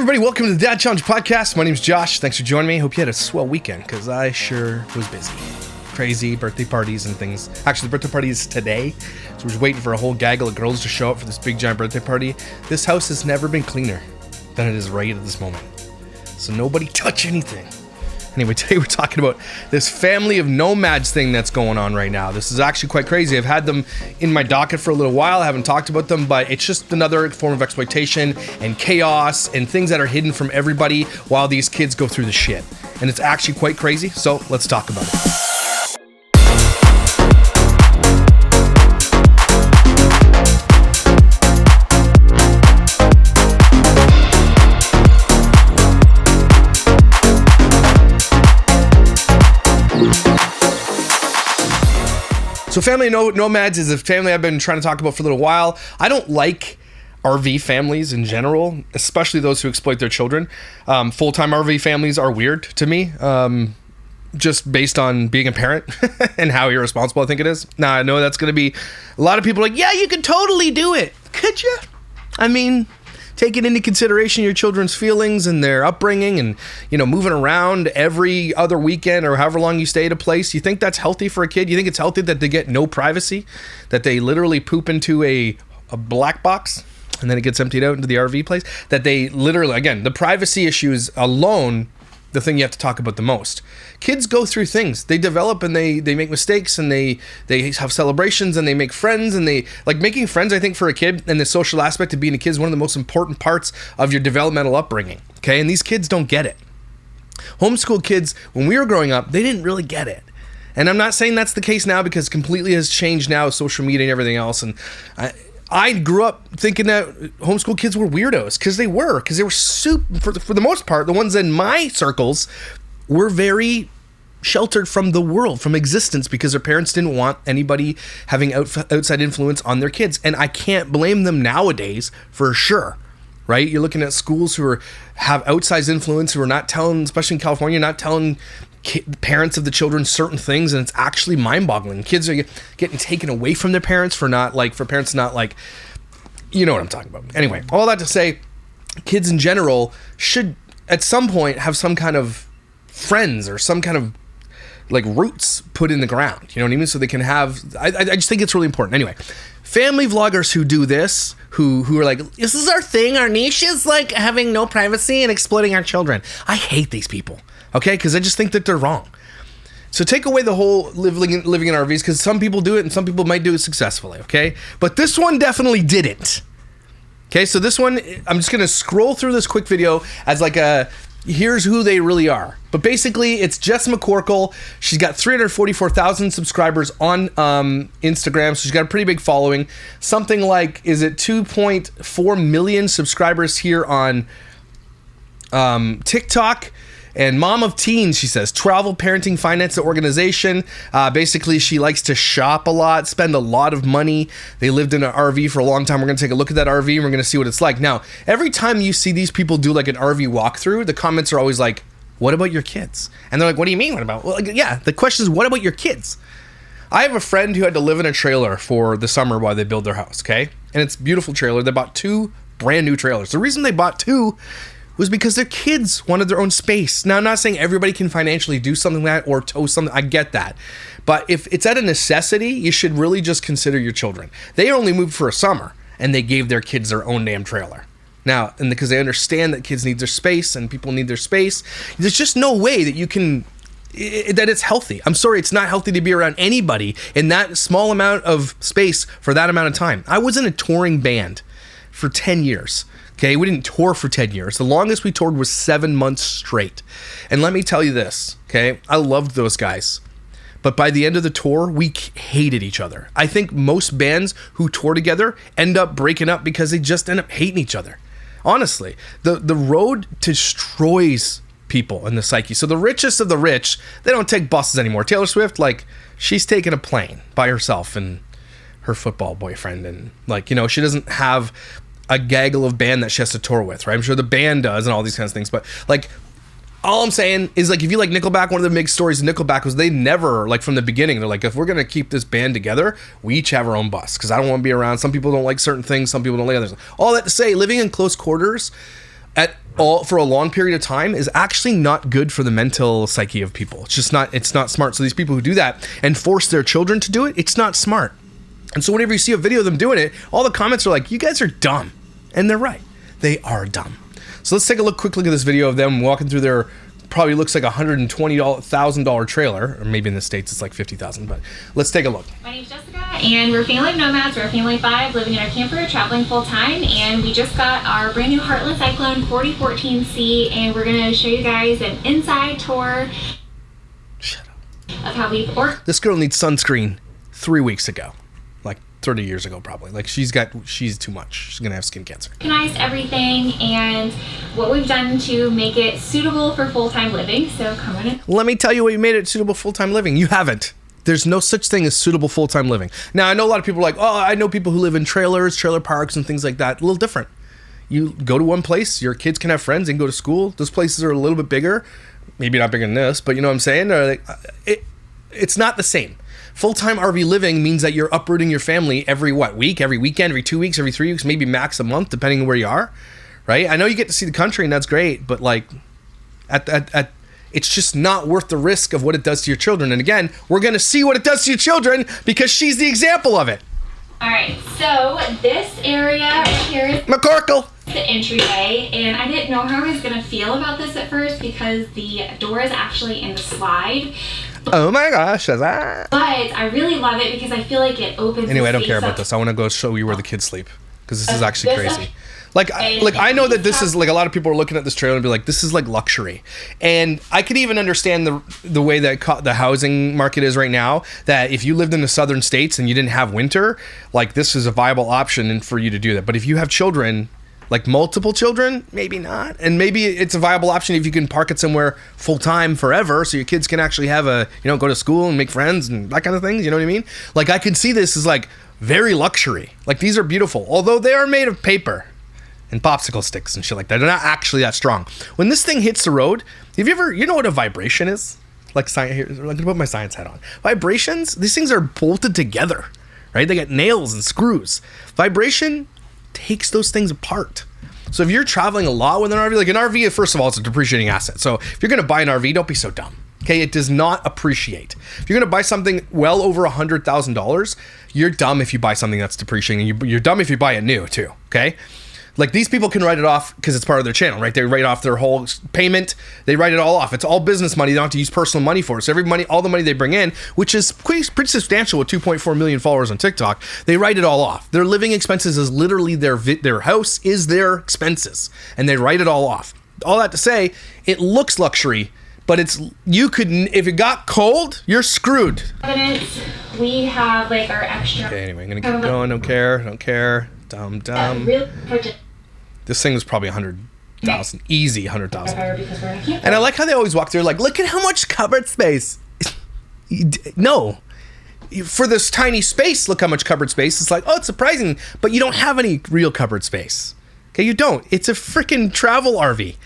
everybody, welcome to the Dad Challenge podcast. My name's Josh. Thanks for joining me. Hope you had a swell weekend, because I sure was busy. Crazy birthday parties and things. Actually, the birthday party is today, so we're just waiting for a whole gaggle of girls to show up for this big giant birthday party. This house has never been cleaner than it is right at this moment, so nobody touch anything. Anyway, today we're talking about this family of Nomads thing that's going on right now. This is actually quite crazy. I've had them in my docket for a little while. I haven't talked about them, but it's just another form of exploitation and chaos and things that are hidden from everybody while these kids go through the shit. And it's actually quite crazy, so let's talk about it. So family Nomads is a family I've been trying to talk about for a little while. I don't like RV families in general, especially those who exploit their children. Full-time RV families are weird to me, just based on being a parent and how irresponsible I think it is. Now, I know that's going to be a lot of people like, yeah, you could totally do it. Could you? I mean, taking into consideration your children's feelings and their upbringing and, you know, moving around every other weekend or however long you stay at a place, you think that's healthy for a kid? You think it's healthy that they get no privacy, that they literally poop into a black box and then it gets emptied out into the RV place, that they literally, again, the privacy issue is alone the thing you have to talk about the most. Kids go through things. They develop and they make mistakes and they have celebrations and they make friends and they like making friends. I think for a kid and the social aspect of being a kid is one of the most important parts of your developmental upbringing. Okay. And these kids don't get it. Homeschool kids, when we were growing up, they didn't really get it. And I'm not saying that's the case now because completely has changed now with social media and everything else. And I grew up thinking that homeschool kids were weirdos because they were super, for the most part, the ones in my circles were very sheltered from the world, from existence, because their parents didn't want anybody having outside influence on their kids. And I can't blame them nowadays for sure, right? You're looking at schools who have outsized influence, who are not telling, especially in California, not telling parents of the children certain things, and it's actually mind-boggling. Kids are getting taken away from their parents for parents not like, you know what I'm talking about. Anyway, all that to say, kids in general should at some point have some kind of friends or some kind of like roots put in the ground, you know what I mean? So they can have, I just think it's really important. Anyway, family vloggers who do this, who are like, this is our thing, our niche is like having no privacy and exploiting our children. I hate these people. Okay, because I just think that they're wrong. So take away the whole living in RVs, because some people do it and some people might do it successfully, okay? But this one definitely didn't. Okay, so this one, I'm just going to scroll through this quick video as like here's who they really are. But basically, it's Jess McCorkle. She's got 344,000 subscribers on Instagram, so she's got a pretty big following. Something like, is it 2.4 million subscribers here on TikTok? And mom of teens, she says, travel, parenting, finance, and organization. Basically, she likes to shop a lot, spend a lot of money. They lived in an RV for a long time. We're going to take a look at that RV and we're going to see what it's like. Now, every time you see these people do like an RV walkthrough, the comments are always like, what about your kids? And they're like, what do you mean? What about? Well, yeah, the question is, what about your kids? I have a friend who had to live in a trailer for the summer while they build their house, okay? And it's a beautiful trailer. They bought 2 brand new trailers. The reason they bought 2 was because their kids wanted their own space. Now, I'm not saying everybody can financially do something like that or tow something. I get that. But if it's at a necessity, you should really just consider your children. They only moved for a summer, and they gave their kids their own damn trailer. Now, and because they understand that kids need their space and people need their space, there's just no way that you can, that it's healthy. I'm sorry, it's not healthy to be around anybody in that small amount of space for that amount of time. I was in a touring band for 10 years. Okay, we didn't tour for 10 years. The longest we toured was 7 months straight. And let me tell you this, okay? I loved those guys. But by the end of the tour, we hated each other. I think most bands who tour together end up breaking up because they just end up hating each other. Honestly, the road destroys people in the psyche. So the richest of the rich, they don't take buses anymore. Taylor Swift, like, she's taking a plane by herself and her football boyfriend. And, like, you know, she doesn't have a gaggle of band that she has to tour with, right? I'm sure the band does and all these kinds of things, but like, all I'm saying is, like, if you like Nickelback, one of the big stories of Nickelback was they never, like, from the beginning, they're like, if we're gonna keep this band together, we each have our own bus, because I don't want to be around. Some people don't like certain things, some people don't like others. All that to say, living in close quarters at all for a long period of time is actually not good for the mental psyche of people. It's not smart. So these people who do that and force their children to do it, it's not smart. And so whenever you see a video of them doing it, all the comments are like, you guys are dumb. And they're right. They are dumb. So let's take a quick look at this video of them walking through their probably looks like $120,000 trailer, or maybe in the States it's like $50,000, but let's take a look. My name's Jessica, and we're family of nomads. We're a family of 5 living in our camper, traveling full time, and we just got our brand new Heartland Cyclone 4014C, and we're gonna show you guys an inside tour of how we've ordered. This girl needs sunscreen 3 weeks ago. 30 years ago probably. Like she's too much. She's gonna have skin cancer. Organized everything and what we've done to make it suitable for full-time living. So come on in. Let me tell you what you made it suitable full-time living. You haven't. There's no such thing as suitable full-time living. Now I know a lot of people are like, oh, I know people who live in trailers, trailer parks and things like that. A little different. You go to one place, your kids can have friends and go to school. Those places are a little bit bigger. Maybe not bigger than this, but you know what I'm saying? It's not the same. Full-time RV living means that you're uprooting your family every week, every weekend, every 2 weeks, every 3 weeks, maybe max a month, depending on where you are, right? I know you get to see the country and that's great, but like, it's just not worth the risk of what it does to your children. And again, we're gonna see what it does to your children because she's the example of it. All right, so this area right here is McCorkle. the entryway, and I didn't know how I was gonna feel about this at first because the door is actually in the slide. Oh my gosh, that. But I really love it because I feel like it opens. Anyway, I don't care about this. I want to go show you where the kids sleep because this is actually crazy. Like I know that this is like a lot of people are looking at this trailer and be like, this is like luxury, and I could even understand the way that the housing market is right now. That if you lived in the southern states and you didn't have winter, like this is a viable option for you to do that. But if you have children, like multiple children, maybe not. And maybe it's a viable option if you can park it somewhere full time forever so your kids can actually have go to school and make friends and that kind of things, you know what I mean? Like I can see this as like very luxury. Like these are beautiful, although they are made of paper and popsicle sticks and shit like that. They're not actually that strong. When this thing hits the road, have you ever, you know what a vibration is? Like here, I'm gonna put my science hat on. Vibrations, these things are bolted together, right? They got nails and screws. Vibration takes those things apart. So if you're traveling a lot with an RV, like an RV, first of all, it's a depreciating asset. So if you're going to buy an RV, don't be so dumb. Okay, it does not appreciate. If you're going to buy something well over $100,000, you're dumb if you buy something that's depreciating. And you're dumb if you buy it new too. Okay. Like these people can write it off because it's part of their channel, right? They write off their whole payment. They write it all off. It's all business money. They don't have to use personal money for it. So all the money they bring in, which is pretty substantial with 2.4 million followers on TikTok, they write it all off. Their living expenses is literally their house is their expenses, and they write it all off. All that to say, it looks luxury, but if it got cold, you're screwed. We have like our extra. Okay, anyway, I'm gonna keep going. Don't care. Dumb. This thing was probably 100,000, easy 100,000. And I like how they always walk through like, look at how much cupboard space. No, for this tiny space, look how much cupboard space. It's like, oh, it's surprising, but you don't have any real cupboard space. Okay, you don't. It's a freaking travel RV.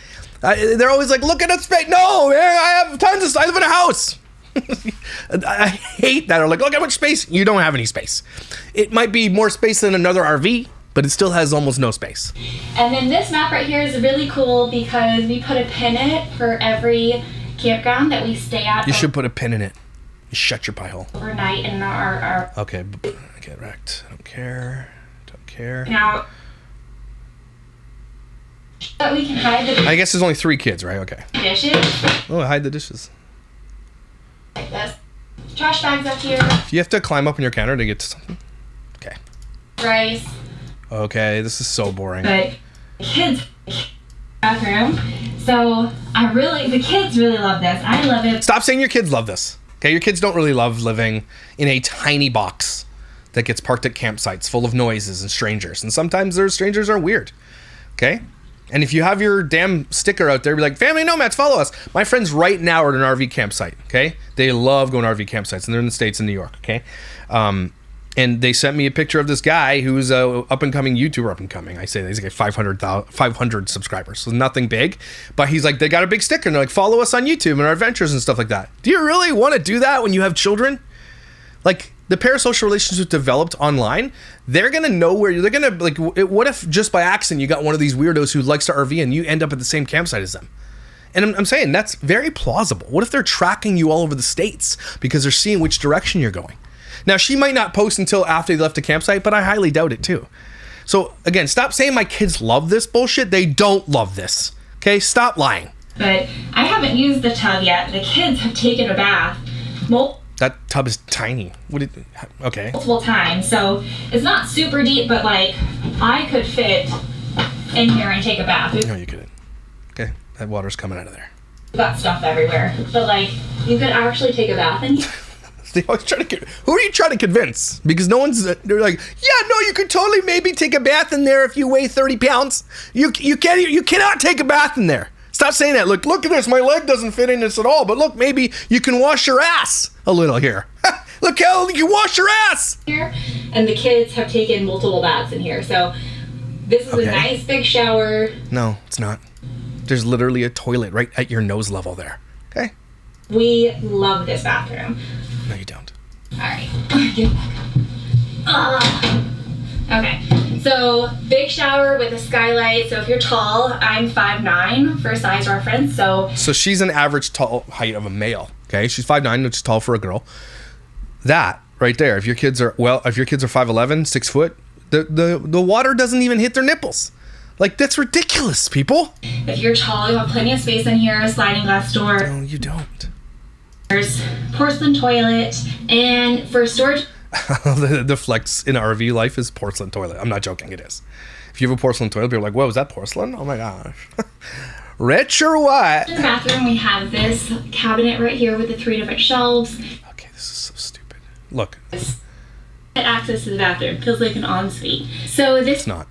They're always like, look at that space. No, man, I have tons of space. I live in a house. I hate that. Or like, look how much space. You don't have any space. It might be more space than another RV, but it still has almost no space. And then this map right here is really cool because we put a pin in it for every campground that we stay at. You should put a pin in it. You shut your pie hole. Overnight in our Okay, get wrecked. Don't care. Now, but we can hide the I guess there's only 3 kids, right? Okay. dishes. Oh, hide the dishes. Like this. Trash bags up here. You have to climb up in your counter to get to something. Okay. Rice. Okay, this is so boring. But kids bathroom. So the kids really love this. I love it. Stop saying your kids love this. Okay, your kids don't really love living in a tiny box that gets parked at campsites full of noises and strangers. And sometimes their strangers are weird. Okay? And if you have your damn sticker out there, be like, Family Nomads, follow us. My friends right now are at an RV campsite, okay? They love going to RV campsites, and they're in the States in New York, okay? And they sent me a picture of this guy who's a up-and-coming YouTuber, I say he's like 500 subscribers, so nothing big. But he's like, they got a big sticker, and they're like, follow us on YouTube and our adventures and stuff like that. Do you really want to do that when you have children? Like, The parasocial relationships developed online, they're going to know where they're going to, like, what if just by accident you got one of these weirdos who likes to RV and you end up at the same campsite as them? And I'm saying that's very plausible. What if they're tracking you all over the States because they're seeing which direction you're going? Now, she might not post until after they left the campsite, but I highly doubt it too. So again, stop saying my kids love this bullshit. They don't love this. Okay, stop lying. But I haven't used the tub yet. The kids have taken a bath. That tub is tiny. Okay. Multiple times, so it's not super deep, but like I could fit in here and take a bath. No, you couldn't. Okay, that water's coming out of there. We've got stuff everywhere, but like you could actually take a bath in here. They always try to. Who are you trying to convince? Because no one's. They're like, yeah, no, you could totally maybe take a bath in there if you weigh 30 pounds. You cannot take a bath in there. Stop saying that. Look at this. My leg doesn't fit in this at all. But look, maybe you can wash your ass a little here. Look how you can wash your ass. Here, and the kids have taken multiple baths in here. So this is a nice big shower. No, it's not. There's literally a toilet right at your nose level there. Okay. We love this bathroom. No, you don't. All right. Okay. So big shower with a skylight. So if you're tall, I'm 5'9" for size reference. So she's an average tall height of a male. Okay, she's 5'9", which is tall for a girl. That right there. If your kids are 5'11", 6 foot, the water doesn't even hit their nipples. Like, that's ridiculous, people. If you're tall, you have plenty of space in here. A sliding glass door. No, you don't. There's porcelain toilet, and for storage. The flex in RV life is porcelain toilet. I'm not joking, it is. If you have a porcelain toilet, people are like, whoa, is that porcelain? Oh my gosh. Rich or what? In the bathroom, we have this cabinet right here with the 3 different shelves. Okay, this is so stupid. Look. Access to the bathroom. Feels like an ensuite. So this... It's not.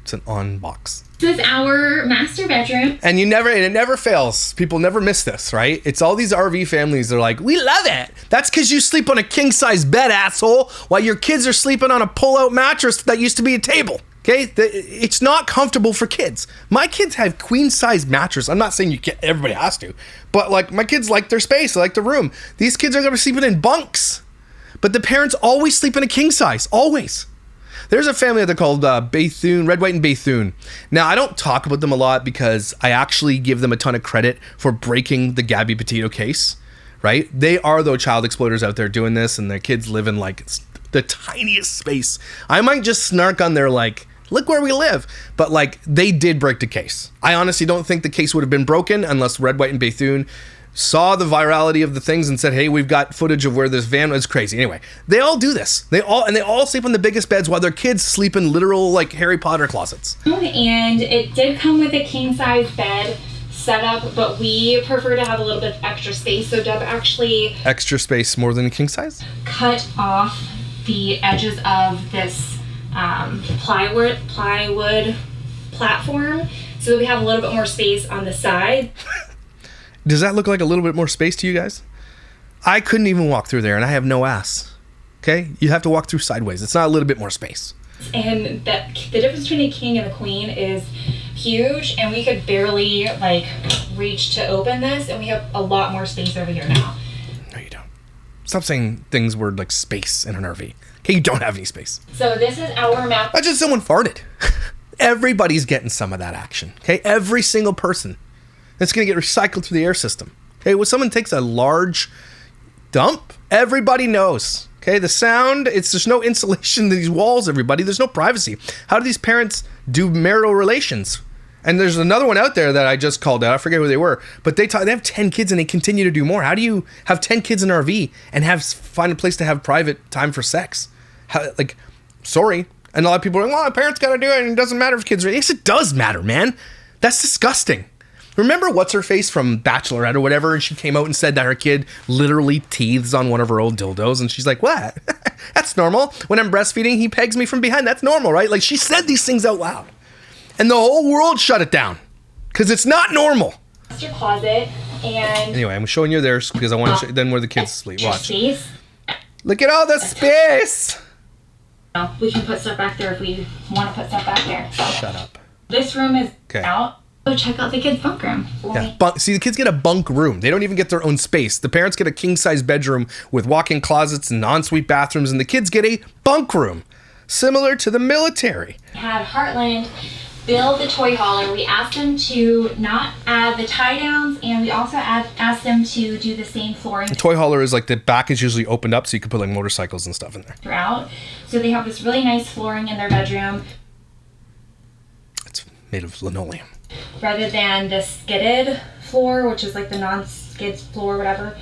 It's an on box. This is our master bedroom. And it never fails. People never miss this, right? It's all these RV families. They're like, we love it. That's because you sleep on a king size bed, asshole, while your kids are sleeping on a pull out mattress that used to be a table. Okay? It's not comfortable for kids. My kids have queen size mattress. I'm not saying everybody has to, but like my kids like their space, they like the room. These kids are going to be sleeping in bunks, but the parents always sleep in a king size, always. There's a family they're called Bethune, Red, White, and Bethune. Now, I don't talk about them a lot because I actually give them a ton of credit for breaking the Gabby Petito case, right? They are, though, child exploiters out there doing this, and their kids live in, like, the tiniest space. I might just snark on their, like, look where we live. But, like, they did break the case. I honestly don't think the case would have been broken unless Red, White, and Bethune saw the virality of the things and said, hey, we've got footage of where this van was crazy. Anyway, they all do this. They all sleep on the biggest beds while their kids sleep in literal, like, Harry Potter closets. And it did come with a king size bed setup, but we prefer to have a little bit of extra space. So Deb actually... Extra space more than a king size? Cut off the edges of this plywood platform so that we have a little bit more space on the side. Does that look like a little bit more space to you guys? I couldn't even walk through there, and I have no ass. Okay? You have to walk through sideways. It's not a little bit more space. And the difference between a king and a queen is huge, and we could barely, like, reach to open this, and we have a lot more space over here now. No, you don't. Stop saying things word like space in an RV. Okay, you don't have any space. So this is our map. That's just someone farted. Everybody's getting some of that action. Okay? Every single person. It's going to get recycled through the air system. Okay, when someone takes a large dump, everybody knows. Okay, the sound, there's no insulation to these walls, everybody. There's no privacy. How do these parents do marital relations? And there's another one out there that I just called out. I forget who they were. But they have 10 kids and they continue to do more. How do you have 10 kids in an RV and find a place to have private time for sex? Sorry. And a lot of people are like, well, parents got to do it and it doesn't matter if kids are... Yes, it does matter, man. That's disgusting. Remember what's-her-face from Bachelorette or whatever, and she came out and said that her kid literally teethes on one of her old dildos, and she's like, what? That's normal. When I'm breastfeeding, he pegs me from behind. That's normal, right? Like, she said these things out loud. And the whole world shut it down. Because it's not normal. Master closet, and... Anyway, I'm showing you theirs because I want to show you then where the kids sleep. Watch. Space. Look at all the space! We can put stuff back there if we want to put stuff back there. Shut up. This room is Okay. out. Go check out the kids' bunk room. Yeah, see, the kids get a bunk room. They don't even get their own space. The parents get a king-size bedroom with walk-in closets and ensuite bathrooms, and the kids get a bunk room, similar to the military. We had Heartland build the toy hauler. We asked them to not add the tie-downs, and we also asked them to do the same flooring. The toy hauler is like the back is usually opened up, so you can put like motorcycles and stuff in there. Throughout. So they have this really nice flooring in their bedroom. It's made of linoleum. Rather than the skidded floor, which is like the non-skid floor, whatever.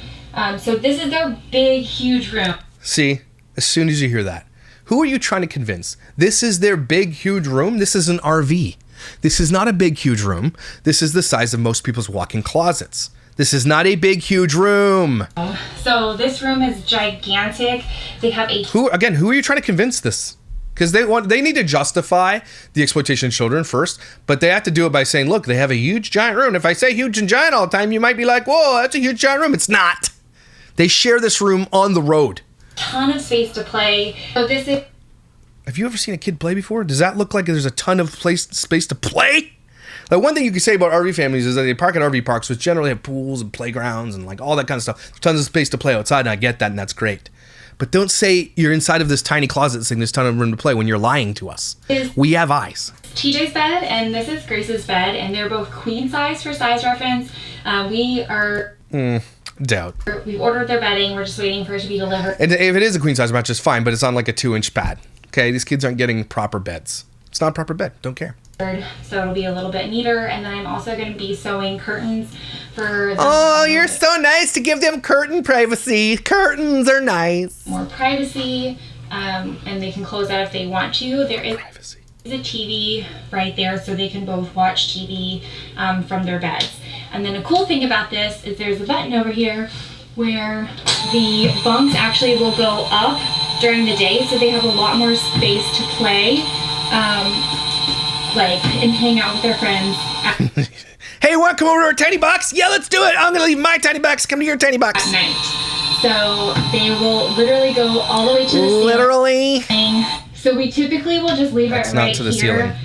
So this is their big, huge room. See, as soon as you hear that, who are you trying to convince? This is their big, huge room? This is an RV. This is not a big, huge room. This is the size of most people's walk-in closets. This is not a big, huge room. So this room is gigantic. They have a... Who are you trying to convince this? Because they need to justify the exploitation of children first, but they have to do it by saying, look, they have a huge, giant room. If I say huge and giant all the time, you might be like, whoa, that's a huge, giant room. It's not. They share this room on the road. Ton of space to play. So this is... Have you ever seen a kid play before? Does that look like there's a ton of space to play? Like, one thing you can say about RV families is that they park at RV parks, which generally have pools and playgrounds and like all that kind of stuff. There's tons of space to play outside, and I get that, and that's great. But don't say you're inside of this tiny closet saying there's a ton of room to play when you're lying to us. We have eyes. TJ's bed, and this is Grace's bed, and they're both queen size for size reference. We are... Doubt. We've ordered their bedding. We're just waiting for it to be delivered. And if it is a queen size mattress, fine, but it's on like a 2-inch pad. Okay, these kids aren't getting proper beds. It's not a proper bed. Don't care. So it'll be a little bit neater, and then I'm also going to be sewing curtains for... Oh, you're so nice to give them curtain privacy. Curtains are nice. More privacy, and they can close that if they want to. There is a TV right there, so they can both watch TV from their beds. And then a cool thing about this is there's a button over here where the bunks actually will go up during the day, so they have a lot more space to play. And hang out with their friends. Hey, want to come over to our tiny box? Yeah, let's do it. I'm going to leave my tiny box. Come to your tiny box. At night. So they will literally go all the way to the ceiling. Literally. So we typically will just leave it right to the here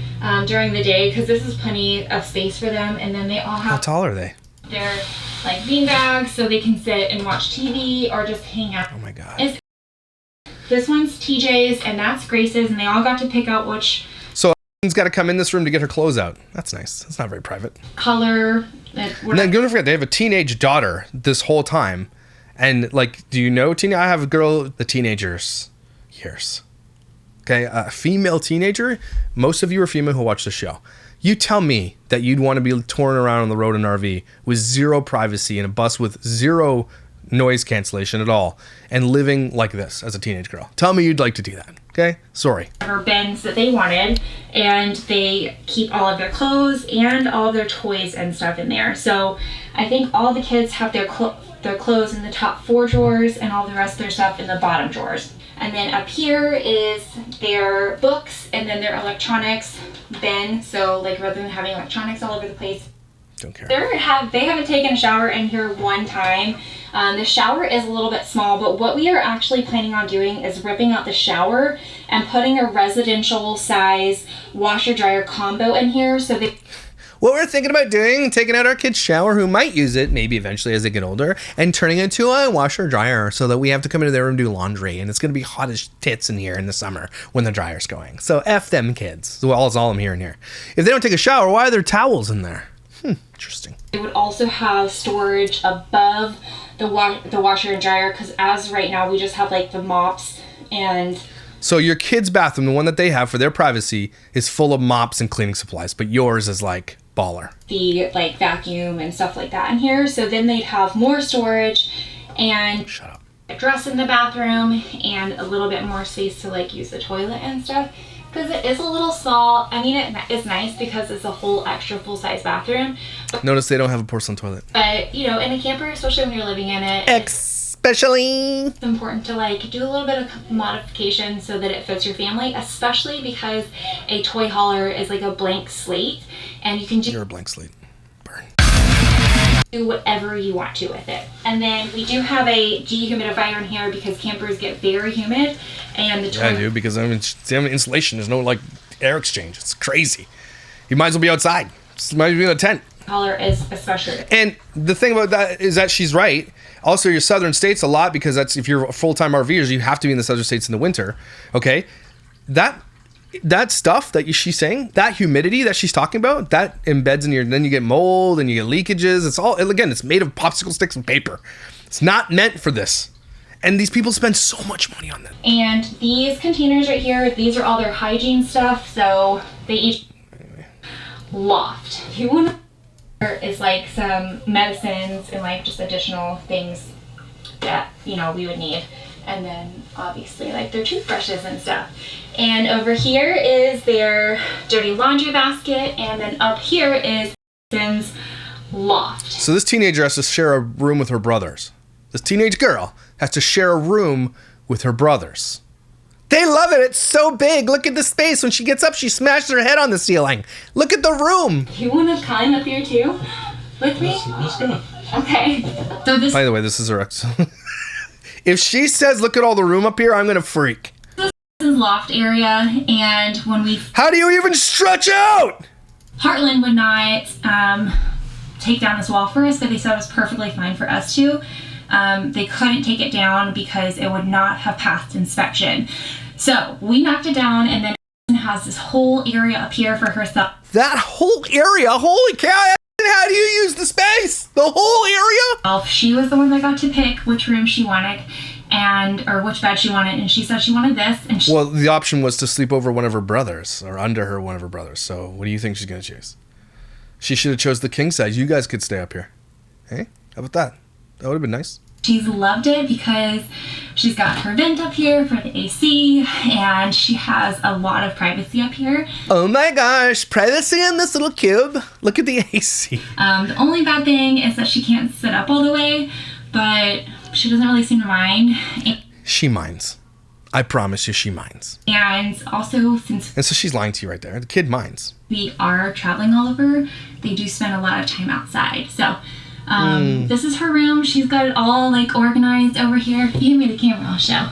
during the day, because this is plenty of space for them. And then they all have... How tall are they? They're like bean bags, so they can sit and watch TV or just hang out. Oh my God. This one's TJ's and that's Grace's, and they all got to pick out which... Has got to come in this room to get her clothes out. That's nice. That's not very private. Color. And then don't forget, they have a teenage daughter this whole time. And like, do you know, I have a girl, the teenager's years. Okay, a female teenager. Most of you are female who watch the show. You tell me that you'd want to be touring around on the road in an RV with zero privacy in a bus with zero noise cancellation at all and living like this as a teenage girl. Tell me you'd like to do that. Okay, sorry. Or bins that they wanted, and they keep all of their clothes and all of their toys and stuff in there. So I think all the kids have their clothes in the top 4 drawers and all the rest of their stuff in the bottom drawers. And then up here is their books and then their electronics bin. So like rather than having electronics all over the place, don't care. They haven't taken a shower in here one time. The shower is a little bit small, but what we are actually planning on doing is ripping out the shower and putting a residential size washer dryer combo in here. So what we're thinking about doing, taking out our kid's shower who might use it maybe eventually as they get older, and turning it into a washer dryer so that we have to come into their room and do laundry, and it's going to be hot as tits in here in the summer when the dryer's going. So F them kids. Well, that's all I'm hearing here. If they don't take a shower, why are there towels in there? Interesting. It would also have storage above the washer and dryer, because as right now we just have like the mops and... So your kid's bathroom, the one that they have for their privacy, is full of mops and cleaning supplies, but yours is like baller. The like vacuum and stuff like that in here. So then they'd have more storage and Shut up. A dresser in the bathroom and a little bit more space to like use the toilet and stuff. Because it is a little small. I mean, it is nice because it's a whole extra full-size bathroom. Notice they don't have a porcelain toilet. But, you know, in a camper, especially when you're living in it, especially, it's important to, like, do a little bit of modification so that it fits your family, especially because a toy hauler is like a blank slate, and you can You're a blank slate. Burn. Do whatever you want to with it. And then we do have a dehumidifier in here because campers get very humid, and the Yeah, I do, because I mean, insulation. There's no like air exchange. It's crazy. You might as well be outside. Might be in a tent. Collar is especially. And the thing about that is that she's right. Also, your southern states a lot, because that's, if you're full-time RVers, you have to be in the southern states in the winter. Okay, that stuff that she's saying, that humidity that she's talking about, that embeds in your. Then you get mold and you get leakages. It's all, again, it's made of popsicle sticks and paper. It's not meant for this. And these people spend so much money on them. And these containers right here, these are all their hygiene stuff. So they each Loft. If you want to, is like some medicines and like just additional things that, you know, we would need. And then obviously like their toothbrushes and stuff. And over here is their dirty laundry basket. And then up here is Loft. So this teenager has to share a room with her brothers. This teenage girl has to share a room with her brothers. They love it. It's so big. Look at the space. When she gets up, she smashed her head on the ceiling. Look at the room. You want to climb up here too with me? Let's go. Okay. So this. By the way, this is her ex. If she says, look at all the room up here, I'm going to freak. This is Loft area. And when we. How do you even stretch out? Heartland would not take down this wall for us, but they said it was perfectly fine for us to. They couldn't take it down because it would not have passed inspection. So we knocked it down, and then has this whole area up here for herself. That whole area? Holy cow! How do you use the space? The whole area? She was the one that got to pick which room she wanted, or which bed she wanted, and she said she wanted this. And well, the option was to sleep over one of her brothers, or under her one of her brothers. So what do you think she's going to choose? She should have chose the king size. You guys could stay up here. Hey, how about that? That would have been nice. She's loved it because she's got her vent up here for the AC, and she has a lot of privacy up here. Oh my gosh, privacy in this little cube. Look at the AC. The only bad thing is that she can't sit up all the way, but she doesn't really seem to mind. She minds. I promise you she minds. And also, since... And so she's lying to you right there. The kid minds. We are traveling all over, they do spend a lot of time outside, so... This is her room. She's got it all like organized over here. You give me the camera, I'll show.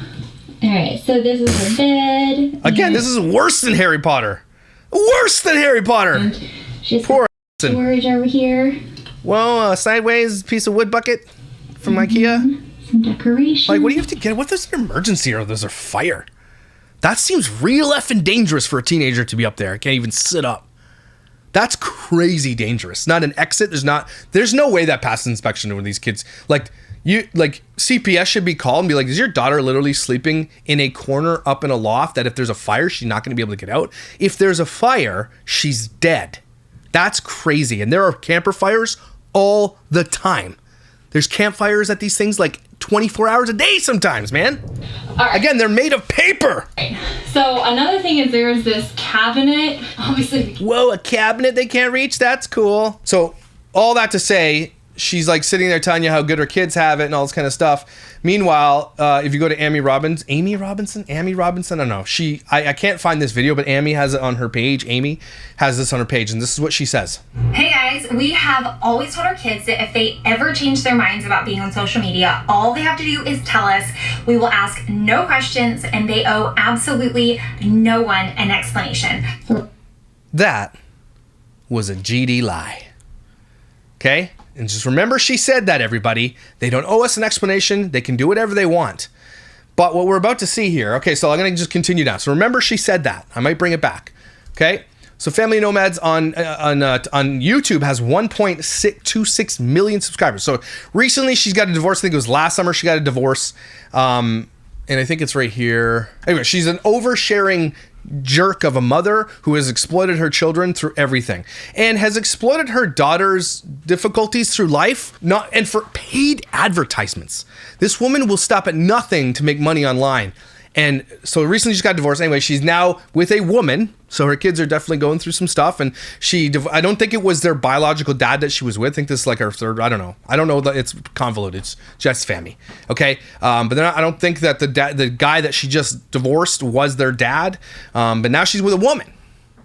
Alright, so this is her bed. Again, this is worse than Harry Potter. Worse than Harry Potter. She's poor got storage over here. Well, a sideways piece of wood bucket from IKEA. Some decoration. Like, what do you have to get? What if there's an emergency or there's a fire? That seems real effing dangerous for a teenager to be up there. I can't even sit up. That's crazy dangerous. Not an exit. There's no way that passes inspection when these kids, CPS should be called and be like, is your daughter literally sleeping in a corner up in a loft that if there's a fire, she's not going to be able to get out? If there's a fire, she's dead. That's crazy. And there are camper fires all the time. There's campfires at these things like 24 hours a day sometimes, man. All right. Again, they're made of paper. So another thing is there's this cabinet, obviously. Whoa, a cabinet they can't reach? That's cool. So all that to say, she's like sitting there telling you how good her kids have it and all this kind of stuff. Meanwhile, if you go to Amy Robinson, I don't know. I can't find this video, but Amy has it on her page. Amy has this on her page, and this is what she says. Hey guys, we have always told our kids that if they ever change their minds about being on social media, all they have to do is tell us. We will ask no questions, and they owe absolutely no one an explanation. That was a GD lie. Okay? And just remember she said that, everybody. They don't owe us an explanation. They can do whatever they want. But what we're about to see here, okay, so I'm going to just continue down. So remember she said that. I might bring it back. Okay? So Family Nomads on YouTube has 1.26 million subscribers. So recently she's got a divorce. I think it was last summer she got a divorce. And I think it's right here. Anyway, she's an oversharing jerk of a mother who has exploited her children through everything and has exploited her daughter's difficulties through life, and for paid advertisements. This woman will stop at nothing to make money online. And so recently she got divorced. Anyway, she's now with a woman. So her kids are definitely going through some stuff. And I don't think it was their biological dad that she was with. I think this is like her third. I don't know. I don't know that it's convoluted. It's just family. Okay. But I don't think that the guy that she just divorced was their dad. But now she's with a woman.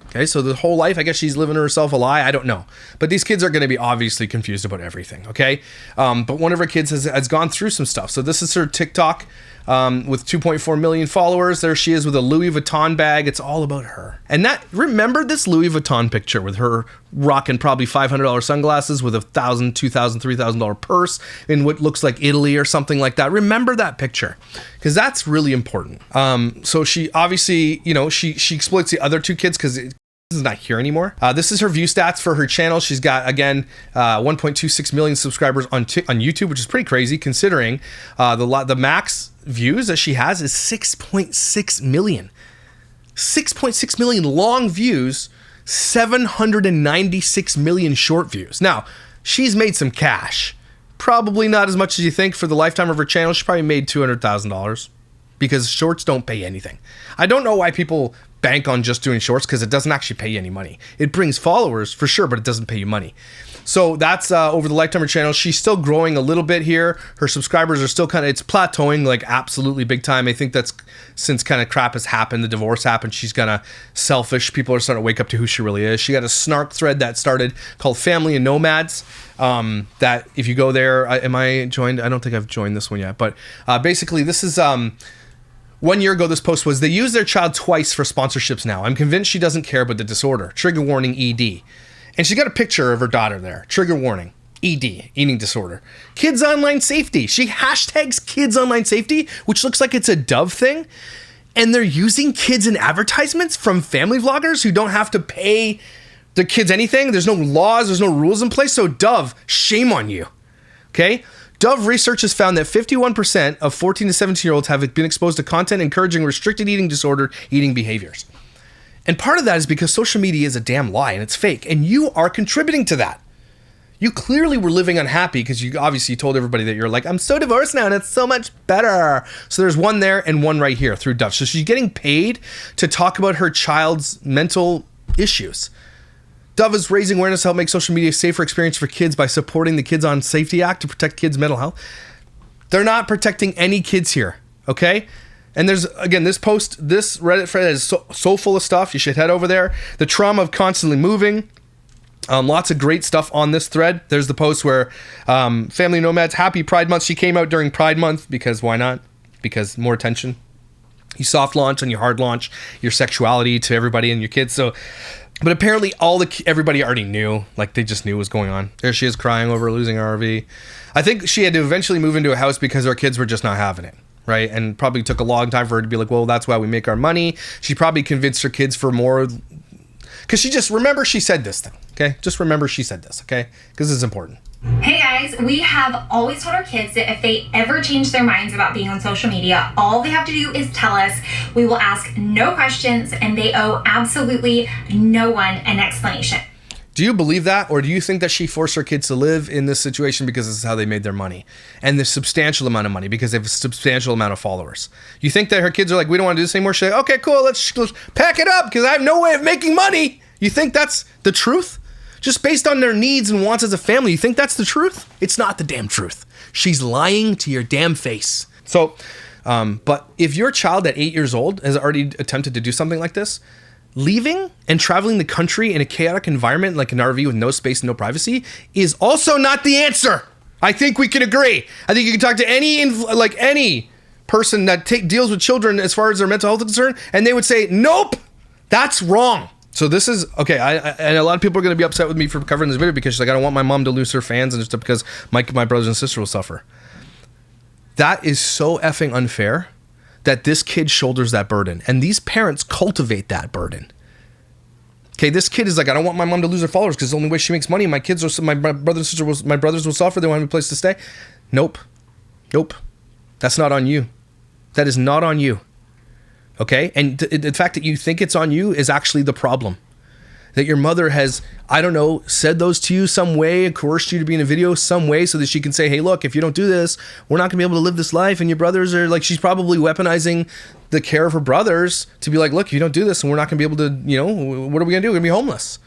Okay. So the whole life, I guess she's living herself a lie. I don't know. But these kids are going to be obviously confused about everything. Okay. But one of her kids has gone through some stuff. So this is her TikTok. with 2.4 million followers. There she is with a Louis Vuitton bag. It's all about her. And remember this Louis Vuitton picture with her rocking probably $500 sunglasses with $1,000, $2,000, $3,000 purse in what looks like Italy or something like that. Remember that picture, because that's really important. So she obviously, she exploits the other two kids because this is not here anymore. This is her view stats for her channel. She's got, again, 1.26 million subscribers on YouTube, which is pretty crazy considering the max views that she has is 6.6 million. 6.6 million long views, 796 million short views. Now, she's made some cash. Probably not as much as you think for the lifetime of her channel. She probably made $200,000 because shorts don't pay anything. I don't know why people bank on just doing shorts, because it doesn't actually pay you any money. It brings followers for sure, but it doesn't pay you money. So that's over the lifetime of her channel. She's still growing a little bit here. Her subscribers are still it's plateauing like absolutely big time. I think that's since kind of crap has happened, the divorce happened, she's kind of selfish. People are starting to wake up to who she really is. She got a snark thread that started called Family and Nomads. That if you go there, am I joined? I don't think I've joined this one yet, but basically this is 1 year ago, this post was, they use their child twice for sponsorships now. I'm convinced she doesn't care about the disorder. Trigger warning, ED. And she got a picture of her daughter there. Trigger warning, ED, eating disorder. Kids online safety. She hashtags kids online safety, which looks like it's a Dove thing. And they're using kids in advertisements from family vloggers who don't have to pay their kids anything. There's no laws, there's no rules in place. So Dove, shame on you. Okay? Dove research has found that 51% of 14 to 17-year-olds have been exposed to content encouraging restricted eating disorder eating behaviors. And part of that is because social media is a damn lie and it's fake, and you are contributing to that. You clearly were living unhappy because you obviously told everybody that you're like, I'm so divorced now and it's so much better. So there's one there and one right here through Dove. So she's getting paid to talk about her child's mental issues. Dove is raising awareness to help make social media a safer experience for kids by supporting the Kids on Safety Act to protect kids' mental health. They're not protecting any kids here, okay? And there's, again, this Reddit thread is so full of stuff. You should head over there. The trauma of constantly moving. Lots of great stuff on this thread. There's the post where Family Nomads, happy Pride Month. She came out during Pride Month because why not? Because more attention. You soft launch and you hard launch your sexuality to everybody and your kids. So... But apparently everybody already knew, like they just knew what was going on. There she is crying over losing her RV. I think she had to eventually move into a house because her kids were just not having it, right? And probably took a long time for her to be like, well, that's why we make our money. She probably convinced her kids for more, because remember she said this thing, okay? Just remember she said this, okay? Because it's important. Hey guys, we have always told our kids that if they ever change their minds about being on social media, all they have to do is tell us. We will ask no questions and they owe absolutely no one an explanation. Do you believe that? Or do you think that she forced her kids to live in this situation because this is how they made their money? And the substantial amount of money because they have a substantial amount of followers. You think that her kids are like, we don't want to do this anymore? She's like, okay, cool, let's pack it up because I have no way of making money. You think that's the truth? Just based on their needs and wants as a family, you think that's the truth? It's not the damn truth. She's lying to your damn face. So, but if your child at 8 years old has already attempted to do something like this, leaving and traveling the country in a chaotic environment like an RV with no space and no privacy is also not the answer. I think we can agree. I think you can talk to any person that deals with children as far as their mental health is concerned, and they would say, nope, that's wrong. So this is, okay, and a lot of people are going to be upset with me for covering this video because she's like, I don't want my mom to lose her fans and stuff because my brothers and sisters will suffer. That is so effing unfair that this kid shoulders that burden. And these parents cultivate that burden. Okay, this kid is like, I don't want my mom to lose her followers because it's the only way she makes money. My brothers will suffer. They won't have a place to stay. Nope. That's not on you. That is not on you. Okay, and the fact that you think it's on you is actually the problem. That your mother has, I don't know, said those to you some way, coerced you to be in a video some way so that she can say, hey, look, if you don't do this, we're not gonna be able to live this life. And your brothers are like, she's probably weaponizing the care of her brothers to be like, look, if you don't do this and we're not gonna be able to, what are we gonna do? We're gonna be homeless.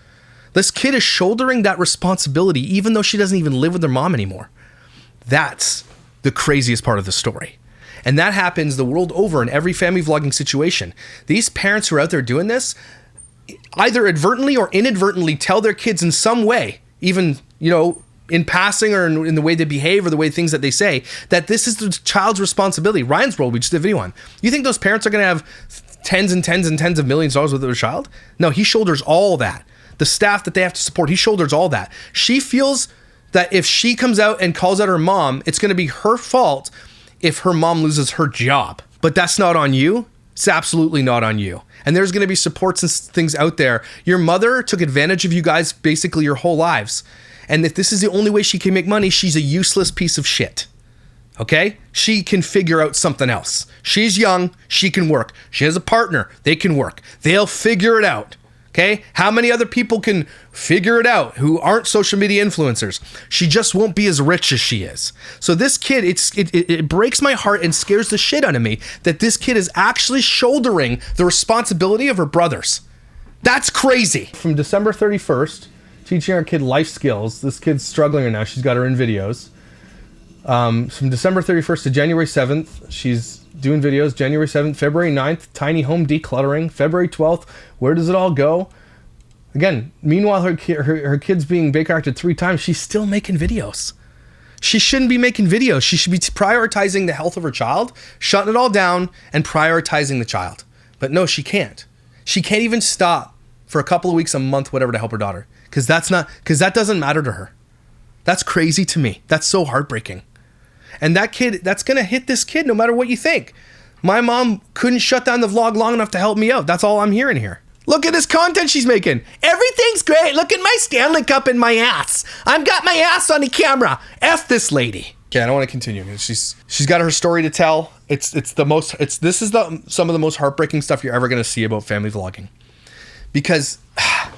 This kid is shouldering that responsibility even though she doesn't even live with her mom anymore. That's the craziest part of the story. And that happens the world over in every family vlogging situation. These parents who are out there doing this, either advertently or inadvertently tell their kids in some way, even in passing or in the way they behave or the way things that they say, that this is the child's responsibility. Ryan's World, we just did a video on. You think those parents are going to have tens and tens and tens of millions of dollars with their child? No, he shoulders all that. The staff that they have to support, he shoulders all that. She feels that if she comes out and calls out her mom, it's going to be her fault if her mom loses her job. But that's not on you. It's absolutely not on you. And there's going to be supports and things out there. Your mother took advantage of you guys basically your whole lives. And if this is the only way she can make money, she's a useless piece of shit. Okay? She can figure out something else. She's young. She can work. She has a partner. They can work. They'll figure it out. Okay? How many other people can figure it out who aren't social media influencers? She just won't be as rich as she is. So this kid, it breaks my heart and scares the shit out of me that this kid is actually shouldering the responsibility of her brothers. That's crazy. From December 31st, teaching our kid life skills. This kid's struggling right now. She's got her in videos. From December 31st to January 7th, she's doing videos. January 7th, February 9th, tiny home decluttering. February 12th, where does it all go? Again, meanwhile, her kid's being Baker acted 3 times. She's still making videos. She shouldn't be making videos. She should be prioritizing the health of her child, shutting it all down, and prioritizing the child. But no, she can't. She can't even stop for a couple of weeks, a month, whatever, to help her daughter. Because that doesn't matter to her. That's crazy to me. That's so heartbreaking. And that kid, that's going to hit this kid no matter what you think. My mom couldn't shut down the vlog long enough to help me out. That's all I'm hearing here. Look at this content she's making. Everything's great. Look at my Stanley Cup in my ass. I've got my ass on the camera. F this lady. Okay, I don't want to continue. She's got her story to tell. This is some of the most heartbreaking stuff you're ever going to see about family vlogging. Because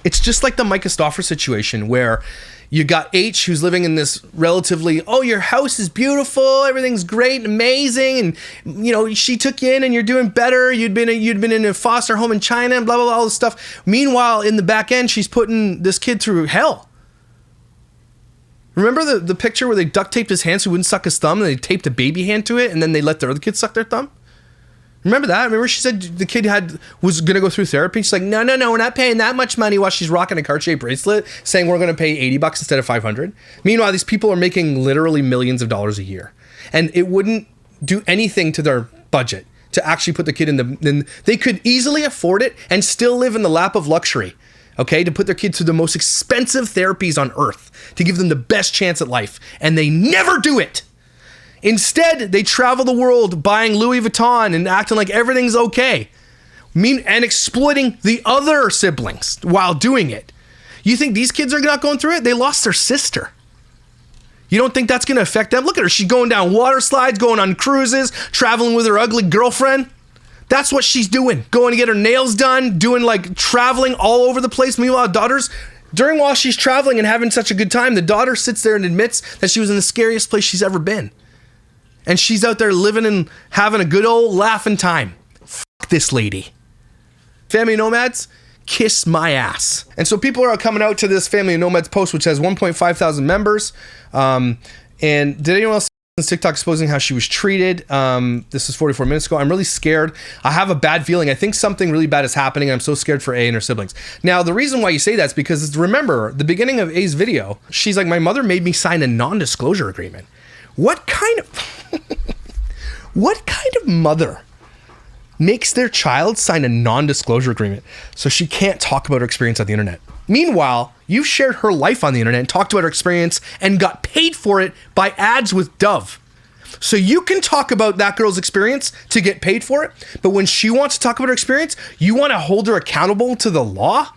it's just like the Myka Stauffer situation where you got H who's living in this relatively, oh, your house is beautiful, everything's great and amazing, and you know, she took you in and you're doing better, you'd been in a foster home in China and blah blah blah, all this stuff. Meanwhile, in the back end, she's putting this kid through hell. Remember the picture where they duct taped his hand so he wouldn't suck his thumb, and they taped a baby hand to it, and then they let the other kid suck their thumb? Remember that? Remember she said the kid was going to go through therapy? She's like, no, we're not paying that much money, while she's rocking a Cartier bracelet saying we're going to pay $80 instead of $500. Meanwhile, these people are making literally millions of dollars a year. And it wouldn't do anything to their budget to actually put the kid they could easily afford it and still live in the lap of luxury. Okay, to put their kids through the most expensive therapies on earth to give them the best chance at life. And they never do it. Instead, they travel the world buying Louis Vuitton and acting like everything's okay. And exploiting the other siblings while doing it. You think these kids are not going through it? They lost their sister. You don't think that's going to affect them? Look at her. She's going down water slides, going on cruises, traveling with her ugly girlfriend. That's what she's doing. Going to get her nails done, doing like traveling all over the place. Meanwhile, while she's traveling and having such a good time, the daughter sits there and admits that she was in the scariest place she's ever been. And she's out there living and having a good old laughing time. Fuck this lady. Family Nomads, kiss my ass. And so people are coming out to this Family Nomads post, which has 1.5 thousand members. And did anyone else on TikTok exposing how she was treated? This was 44 minutes ago. I'm really scared. I have a bad feeling. I think something really bad is happening. I'm so scared for A and her siblings. Now, the reason why you say that is because, remember, the beginning of A's video, she's like, my mother made me sign a non-disclosure agreement. What kind of mother makes their child sign a non-disclosure agreement so she can't talk about her experience on the internet? Meanwhile, you've shared her life on the internet and talked about her experience and got paid for it by ads with Dove. So you can talk about that girl's experience to get paid for it, but when she wants to talk about her experience, you want to hold her accountable to the law?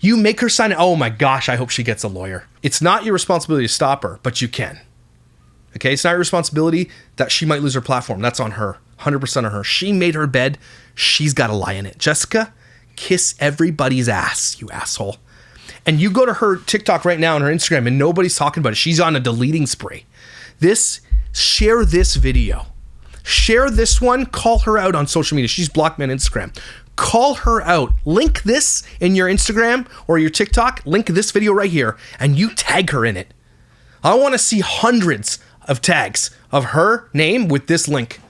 You make her sign, oh my gosh, I hope she gets a lawyer. It's not your responsibility to stop her, but you can. Okay, it's not your responsibility that she might lose her platform. That's on her, 100% on her. She made her bed. She's got to lie in it. Jessica, kiss everybody's ass, you asshole. And you go to her TikTok right now on her Instagram and nobody's talking about it. She's on a deleting spree. Share this video. Share this one. Call her out on social media. She's blocked me on Instagram. Call her out. Link this in your Instagram or your TikTok. Link this video right here and you tag her in it. I want to see hundreds of tags of her name with this link.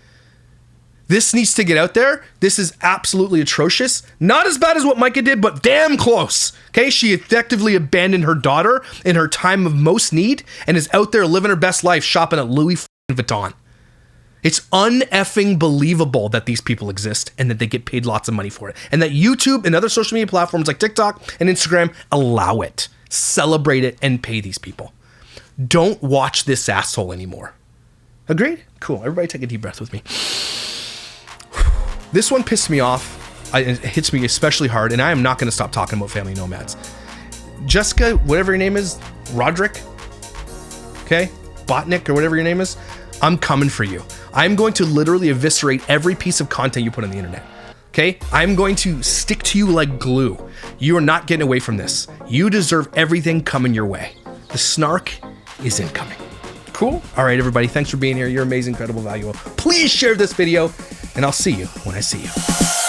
This needs to get out there. This is absolutely atrocious. Not as bad as what Myka did, but damn close. Okay, she effectively abandoned her daughter in her time of most need and is out there living her best life shopping at Louis Vuitton. It's un-effing believable that these people exist and that they get paid lots of money for it. And that YouTube and other social media platforms like TikTok and Instagram allow it, celebrate it, and pay these people. Don't watch this asshole anymore. Agreed? Cool. Everybody take a deep breath with me. This one pissed me off. It hits me especially hard, and I am not going to stop talking about family nomads. Jessica, whatever your name is, Roderick, okay? Botnick, or whatever your name is, I'm coming for you. I'm going to literally eviscerate every piece of content you put on the internet, okay? I'm going to stick to you like glue. You are not getting away from this. You deserve everything coming your way. The snark is incoming. Cool? All right, everybody, thanks for being here. You're amazing, incredible, valuable. Please share this video, and I'll see you when I see you.